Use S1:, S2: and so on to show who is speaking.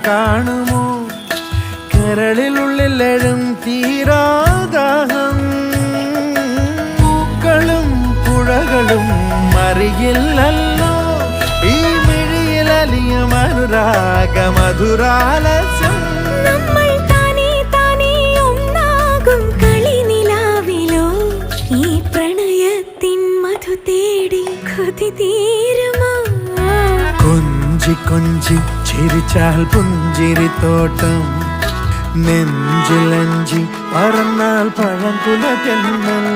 S1: കാണുമോ കരളിലുള്ളിലെഴും തീരാദാഹം പൂക്കളും പുഴകളും അറിയില്ലല്ലോ ഈ മിഴിയിലലിയും അനുരാഗ മധുരാലസ്യം കൊഞ്ചി കൊഞ്ചി ചിരിച്ചാൽ പുഞ്ചിരിത്തോട്ടം നെഞ്ചിലഞ്ചി പറന്നാൽ പഴംകുല ജന്മം